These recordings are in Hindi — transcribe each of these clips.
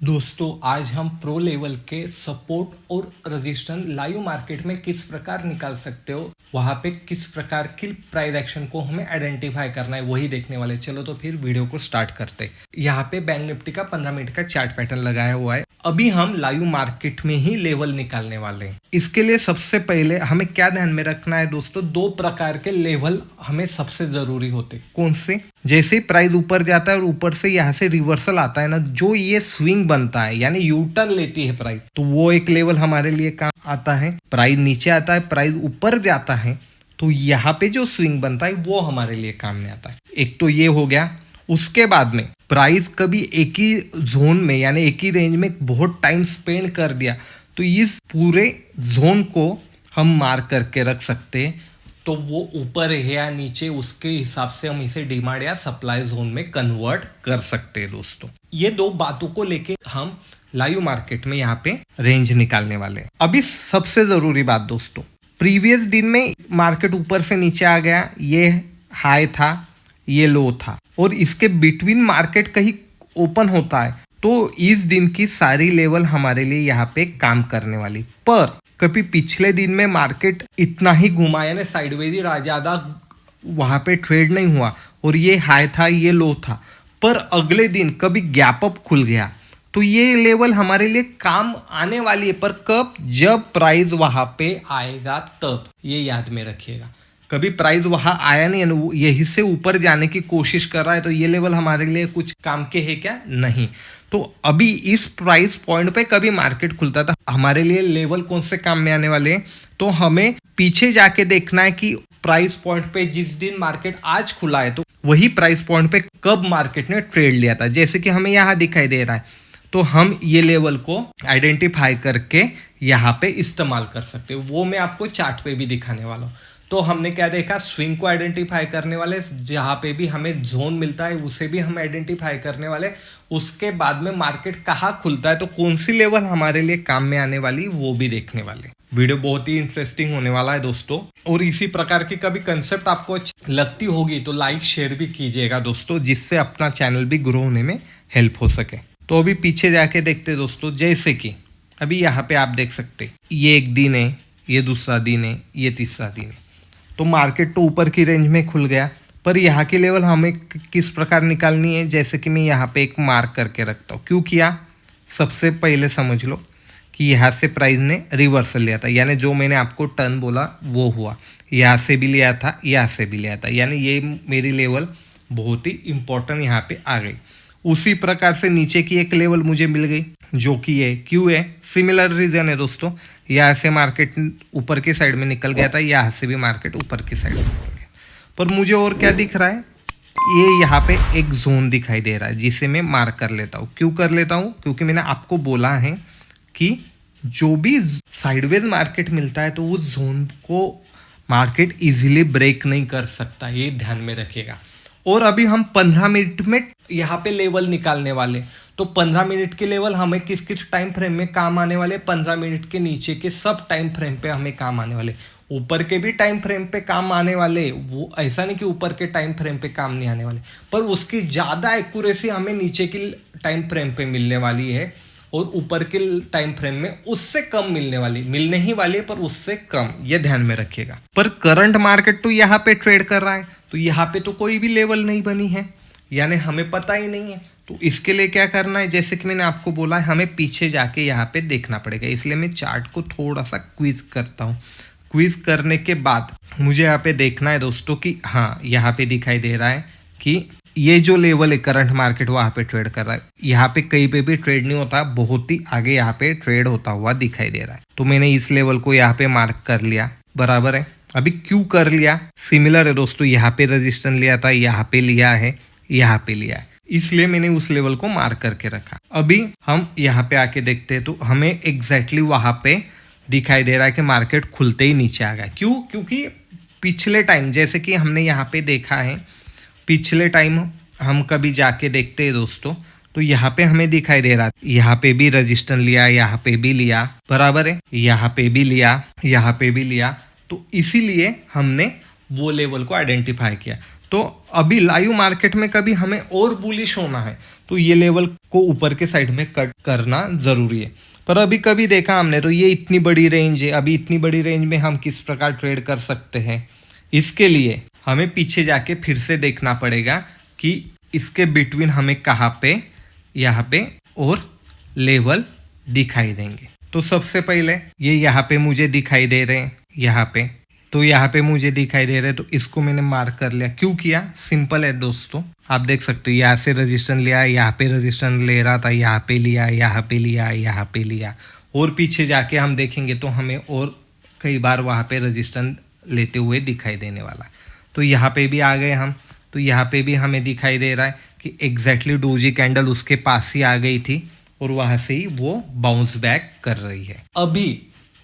दोस्तों आज हम प्रो लेवल के सपोर्ट और रेजिस्टेंस लाइव मार्केट में किस प्रकार निकाल सकते हो, वहां पे किस प्रकार की प्राइस एक्शन को हमें आइडेंटिफाई करना है वही देखने वाले। चलो तो फिर वीडियो को स्टार्ट करते। यहाँ पे बैंक निफ्टी का 15 मिनट का चार्ट पैटर्न लगाया हुआ है। अभी हम लाइव मार्केट में ही लेवल निकालने वाले हैं। इसके लिए सबसे पहले हमें क्या ध्यान में रखना है दोस्तों, दो प्रकार के लेवल हमें सबसे जरूरी होते। कौन से? जैसे प्राइस ऊपर जाता है और ऊपर से यहाँ से रिवर्सल आता है ना, जो ये स्विंग बनता है यानी यू टर्न लेती है प्राइस, तो वो एक लेवल हमारे लिए काम आता है। प्राइस नीचे आता है, प्राइस ऊपर जाता है, तो यहाँ पे जो स्विंग बनता है वो हमारे लिए काम में आता है। एक तो ये हो गया। उसके बाद में प्राइस कभी एक ही जोन में यानी एक ही रेंज में बहुत टाइम स्पेंड कर दिया तो इस पूरे जोन को हम मार्क करके रख सकते हैं, तो वो ऊपर है या नीचे उसके हिसाब से हम इसे डिमांड या सप्लाई जोन में कन्वर्ट कर सकते हैं। दोस्तों ये दो बातों को लेके हम लाइव मार्केट में यहाँ पे रेंज निकालने वाले हैं। अभी सबसे जरूरी बात दोस्तों, प्रीवियस दिन में मार्केट ऊपर से नीचे आ गया, ये हाई था, ये लो था, और इसके बिटवीन मार्केट कहीं ओपन होता है, तो इस दिन की सारी लेवल हमारे लिए यहाँ पे काम करने वाली। पर कभी पिछले दिन में मार्केट इतना ही घुमा यानी साइडवेज ही ज्यादा वहां पे ट्रेड नहीं हुआ और ये हाई था, ये लो था, पर अगले दिन कभी गैप अप खुल गया, तो ये लेवल हमारे लिए काम आने वाली है। पर कब? जब प्राइस वहां पे आएगा तब, ये याद में रखिएगा। कभी प्राइस वहां आया नहीं, यही से ऊपर जाने की कोशिश कर रहा है, तो ये लेवल हमारे लिए कुछ काम के है क्या? नहीं। तो अभी इस प्राइस पॉइंट पे कभी मार्केट खुलता था, हमारे लिए लेवल कौन से काम में आने वाले हैं, तो हमें पीछे जाके देखना है कि प्राइस पॉइंट पे जिस दिन मार्केट आज खुला है, तो वही प्राइस पॉइंट पे कब मार्केट ने ट्रेड लिया था। जैसे कि हमें यहाँ दिखाई दे रहा है, तो हम ये लेवल को आइडेंटिफाई करके यहाँ पे इस्तेमाल कर सकते हैं। वो मैं आपको चार्ट पे भी दिखाने वाला हूँ। तो हमने क्या देखा, स्विंग को आइडेंटिफाई करने वाले, जहाँ पे भी हमें जोन मिलता है उसे भी हम आइडेंटिफाई करने वाले। उसके बाद में मार्केट कहाँ खुलता है तो कौन सी लेवल हमारे लिए काम में आने वाली वो भी देखने वाले। वीडियो बहुत ही इंटरेस्टिंग होने वाला है दोस्तों, और इसी प्रकार की कभी कंसेप्ट आपको लगती होगी तो लाइक शेयर भी कीजिएगा दोस्तों, जिससे अपना चैनल भी ग्रो होने में हेल्प हो सके। तो अभी पीछे जाके देखते दोस्तों, जैसे कि अभी यहाँ पे आप देख सकते, ये एक दिन है, ये दूसरा दिन है, ये तीसरा दिन है, तो मार्केट तो ऊपर की रेंज में खुल गया, पर यहाँ की लेवल हमें किस प्रकार निकालनी है, जैसे कि मैं यहाँ पे एक मार्क करके रखता हूँ। क्यों किया? सबसे पहले समझ लो कि यहाँ से प्राइस ने रिवर्सल लिया था, यानी जो मैंने आपको टर्न बोला वो हुआ। यहाँ से भी लिया था, यहाँ से भी लिया था, यानी ये मेरी लेवल बहुत ही इंपॉर्टेंट यहाँ पे आ गई। उसी प्रकार से नीचे की एक लेवल मुझे मिल गई, जो कि है क्यों है, सिमिलर रीजन है दोस्तों। यहाँ से मार्केट ऊपर की साइड में निकल गया था, यहाँ से भी मार्केट ऊपर की साइड में निकल गया, पर मुझे और क्या दिख रहा है, ये यहाँ पे एक जोन दिखाई दे रहा है जिसे मैं मार्क कर लेता हूँ। क्यों कर लेता हूँ? क्योंकि मैंने आपको बोला है कि जो भी साइडवेज मार्केट मिलता है तो उस जोन को मार्केट इजीली ब्रेक नहीं कर सकता, ये ध्यान में रखिएगा। और अभी हम 15 मिनट में यहाँ पे लेवल निकालने वाले, तो 15 मिनट के लेवल हमें किस किस टाइम फ्रेम में काम आने वाले, 15 मिनट के नीचे के सब टाइम फ्रेम पे हमें काम आने वाले, ऊपर के भी टाइम फ्रेम पे काम आने वाले। वो ऐसा नहीं कि ऊपर के टाइम फ्रेम पे काम नहीं आने वाले, पर उसकी ज़्यादा एक्यूरेसी हमें नीचे की टाइम फ्रेम पे मिलने वाली है, और ऊपर के टाइम फ्रेम में उससे कम मिलने ही वाली है, पर उससे कम, ये ध्यान में रखिएगा। पर करंट मार्केट तो यहाँ पे ट्रेड कर रहा है, तो यहाँ पे तो कोई भी लेवल नहीं बनी है, यानी हमें पता ही नहीं है। तो इसके लिए क्या करना है, जैसे कि मैंने आपको बोला है, हमें पीछे जाके यहाँ पे देखना पड़ेगा। इसलिए मैं चार्ट को थोड़ा सा क्विज करता हूँ। क्विज करने के बाद मुझे यहाँ पे देखना है दोस्तों कि हाँ, यहाँ पे दिखाई दे रहा है कि ये जो लेवल है करंट मार्केट वहाँ पे ट्रेड कर रहा है। यहाँ पे कहीं पे भी ट्रेड नहीं होता, बहुत ही आगे यहाँ पे ट्रेड होता हुआ दिखाई दे रहा है। तो मैंने इस लेवल को यहाँ पे मार्क कर लिया, बराबर है। अभी क्यों कर लिया? सिमिलर है दोस्तों, यहाँ पे रेजिस्टेंस लिया था, यहाँ पे लिया है, यहाँ पे लिया है, इसलिए मैंने उस लेवल को मार्क करके रखा। अभी हम यहाँ पे आके देखते हैं तो हमें एग्जैक्टली वहां पे दिखाई दे रहा है कि मार्केट खुलते ही नीचे आ गया। क्यों? क्योंकि पिछले टाइम जैसे कि हमने यहाँ पे देखा है, पिछले टाइम हम कभी जाके देखते हैं दोस्तों, तो यहाँ पे हमें दिखाई दे रहा है, यहाँ पे भी रेजिस्टेंस लिया, यहाँ पे भी लिया, बराबर है, यहाँ पे भी लिया, यहाँ पे भी लिया, तो इसीलिए हमने वो लेवल को आइडेंटिफाई किया। तो अभी लाइव मार्केट में कभी हमें और बुलिश होना है तो ये लेवल को ऊपर के साइड में कट करना जरूरी है। पर अभी कभी देखा हमने तो ये इतनी बड़ी रेंज है, अभी इतनी बड़ी रेंज में हम किस प्रकार ट्रेड कर सकते हैं, इसके लिए हमें पीछे जाके फिर से देखना पड़ेगा कि इसके बिटवीन हमें कहाँ पे यहाँ पे और लेवल दिखाई देंगे। तो सबसे पहले ये यहाँ पे मुझे दिखाई दे रहे हैं, यहाँ पे तो यहाँ पे मुझे दिखाई दे रहे हैं, तो इसको मैंने मार्क कर लिया। क्यों किया? सिंपल है दोस्तों, आप देख सकते हो यहाँ से रजिस्टेंस लिया, यहाँ पे रजिस्टेंस ले रहा था, यहाँ पे लिया, यहाँ पे लिया, यहाँ पे लिया, और पीछे जाके हम देखेंगे तो हमें और कई बार वहाँ पे रजिस्टेंस लेते हुए दिखाई देने वाला है। तो यहाँ पे भी आ गए हम, तो यहाँ पे भी हमें दिखाई दे रहा है कि एग्जैक्टली डोजी कैंडल उसके पास ही आ गई थी और वहाँ से ही वो बाउंस बैक कर रही है। अभी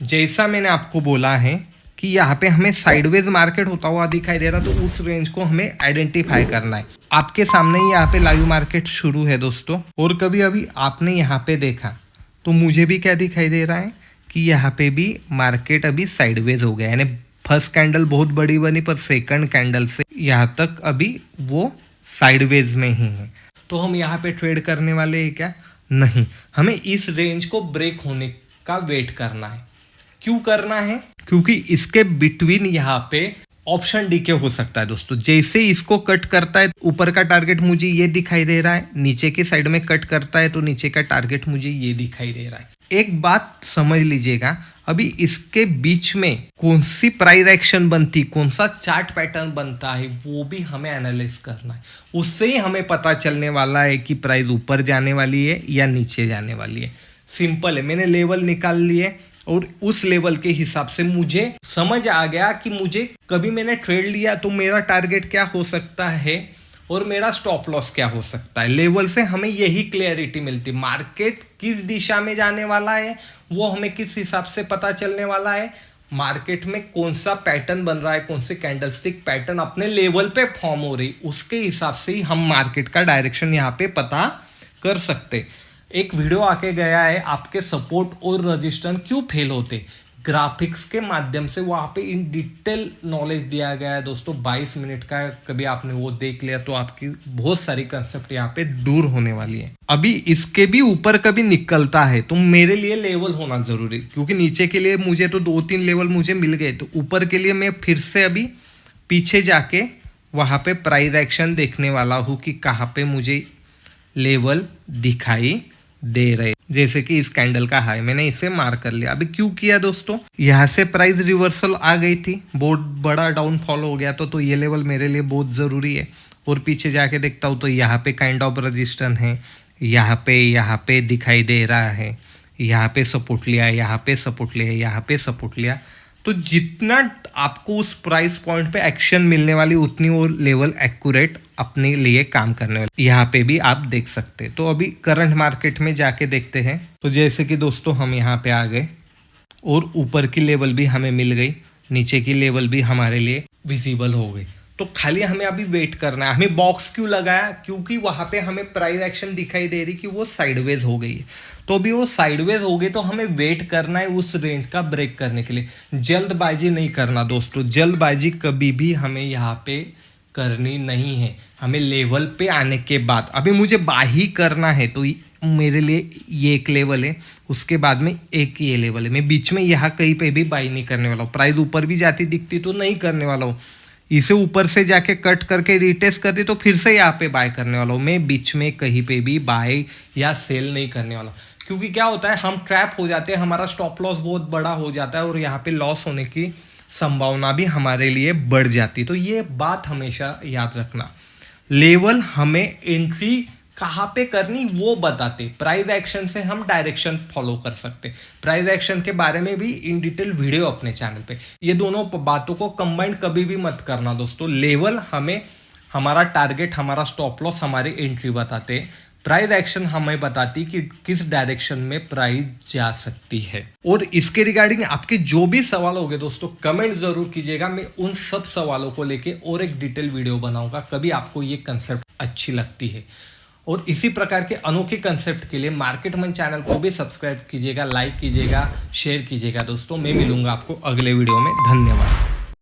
जैसा मैंने आपको बोला है कि यहाँ पे हमें साइडवेज मार्केट होता हुआ दिखाई दे रहा, तो उस रेंज को हमें आइडेंटिफाई करना है। आपके सामने ही यहाँ पे लाइव मार्केट शुरू है दोस्तों, और कभी अभी आपने यहाँ पे देखा तो मुझे भी क्या दिखाई दे रहा है कि यहाँ पे भी मार्केट अभी साइडवेज हो गया, यानी फर्स्ट कैंडल बहुत बड़ी बनी पर सेकंड कैंडल से यहाँ तक अभी वो साइडवेज में ही है। तो हम यहाँ पे ट्रेड करने वाले हैं क्या? नहीं, हमें इस रेंज को ब्रेक होने का वेट करना है। क्यों करना है? क्योंकि इसके बिटवीन यहाँ पे ऑप्शन डीके हो सकता है दोस्तों। जैसे इसको कट करता है, ऊपर का टारगेट मुझे ये दिखाई दे रहा है, नीचे की साइड में कट करता है तो नीचे का टारगेट मुझे ये दिखाई दे रहा है। एक बात समझ लीजिएगा, अभी इसके बीच में कौन सी प्राइस एक्शन बनती, कौन सा चार्ट पैटर्न बनता है, वो भी हमें एनालाइज करना है। उससे ही हमें पता चलने वाला है कि प्राइस ऊपर जाने वाली है या नीचे जाने वाली है। सिंपल है, मैंने लेवल निकाल लिए और उस लेवल के हिसाब से मुझे समझ आ गया कि मुझे कभी मैंने ट्रेड लिया तो मेरा टारगेट क्या हो सकता है और मेरा स्टॉप लॉस क्या हो सकता है। लेवल से हमें यही क्लियरिटी मिलती, मार्केट किस दिशा में जाने वाला है वो हमें किस हिसाब से पता चलने वाला है, मार्केट में कौन सा पैटर्न बन रहा है, कौन से कैंडलस्टिक पैटर्न अपने लेवल पे फॉर्म हो रही, उसके हिसाब से ही हम मार्केट का डायरेक्शन यहाँ पे पता कर सकते। एक वीडियो आके गया है, आपके सपोर्ट और रजिस्टेंस क्यों फेल होते, ग्राफिक्स के माध्यम से वहाँ पे इन डिटेल नॉलेज दिया गया है दोस्तों। 22 मिनट का, कभी आपने वो देख लिया तो आपकी बहुत सारी कंसेप्ट यहाँ पे दूर होने वाली है। अभी इसके भी ऊपर कभी निकलता है तो मेरे लिए लेवल होना जरूरी, क्योंकि नीचे के लिए मुझे तो 2-3 लेवल मुझे मिल गए, तो ऊपर के लिए मैं फिर से अभी पीछे जाके वहाँ पे प्राइस एक्शन देखने वाला हूँ कि कहाँ पे मुझे लेवल दिखाई दे रहे। जैसे कि इस कैंडल का हाई मैंने इसे मार्क कर लिया। अभी क्यों किया दोस्तों? यहाँ से प्राइस रिवर्सल आ गई थी, बहुत बड़ा डाउनफॉल हो गया तो ये लेवल मेरे लिए बहुत ज़रूरी है। और पीछे जाके देखता हूँ तो यहाँ पे काइंड ऑफ रजिस्टेंस है, यहाँ पे दिखाई दे रहा है, यहाँ पे सपोर्ट लिया, यहाँ पे सपोर्ट लिया, यहाँ पे सपोर्ट लिया। तो जितना आपको उस प्राइस पॉइंट पे एक्शन मिलने वाली उतनी वो लेवल एक्यूरेट अपने लिए काम करने वाले, यहाँ पे भी आप देख सकते हैं। तो अभी करंट मार्केट में जाके देखते हैं। तो जैसे कि दोस्तों हम यहाँ पे आ गए और ऊपर की लेवल भी हमें मिल गई, नीचे की लेवल भी हमारे लिए विजिबल हो गई। तो खाली हमें अभी वेट करना है। हमें बॉक्स क्यों लगाया? क्योंकि वहां पे हमें प्राइस एक्शन दिखाई दे रही कि वो साइडवेज हो गई है। तो अभी वो साइडवेज हो गई तो हमें वेट करना है उस रेंज का ब्रेक करने के लिए। जल्दबाजी नहीं करना दोस्तों, जल्दबाजी कभी भी हमें यहाँ पे करनी नहीं है। हमें लेवल पे आने के बाद, अभी मुझे बाई करना है तो मेरे लिए ये एक लेवल है, उसके बाद में एक ये लेवल है। मैं बीच में यहाँ कहीं पे भी बाई नहीं करने वाला हूँ। प्राइस ऊपर भी जाती दिखती तो नहीं करने वाला हूँ, इसे ऊपर से जाके कट करके रिटेस्ट कर दी तो फिर से यहाँ पे बाय करने वाला हूँ। मैं बीच में कहीं पे भी बाय या सेल नहीं करने वाला, क्योंकि क्या होता है हम ट्रैप हो जाते हैं, हमारा स्टॉप लॉस बहुत बड़ा हो जाता है और यहाँ पे लॉस होने की संभावना भी हमारे लिए बढ़ जाती। तो ये बात हमेशा याद रखना, लेवल हमें एंट्री कहाँ पे करनी वो बताते। प्राइस एक्शन से हम डायरेक्शन फॉलो कर सकते। प्राइस एक्शन के बारे में भी इन डिटेल वीडियो अपने चैनल पे। ये दोनों बातों को कंबाइन कभी भी मत करना दोस्तों। लेवल हमें हमारा टारगेट, हमारा स्टॉप लॉस, हमारी एंट्री बताते। प्राइस एक्शन हमें बताती कि किस डायरेक्शन में प्राइस जा सकती है। और इसके रिगार्डिंग आपके जो भी सवाल होंगे दोस्तों कमेंट जरूर कीजिएगा। मैं उन सब सवालों को लेके और एक डिटेल वीडियो बनाऊंगा, कभी आपको ये कंसेप्ट अच्छी लगती है। और इसी प्रकार के अनोखे कंसेप्ट के लिए मार्केट मंच चैनल को भी सब्सक्राइब कीजिएगा, लाइक कीजिएगा, शेयर कीजिएगा दोस्तों। मैं मिलूंगा आपको अगले वीडियो में। धन्यवाद।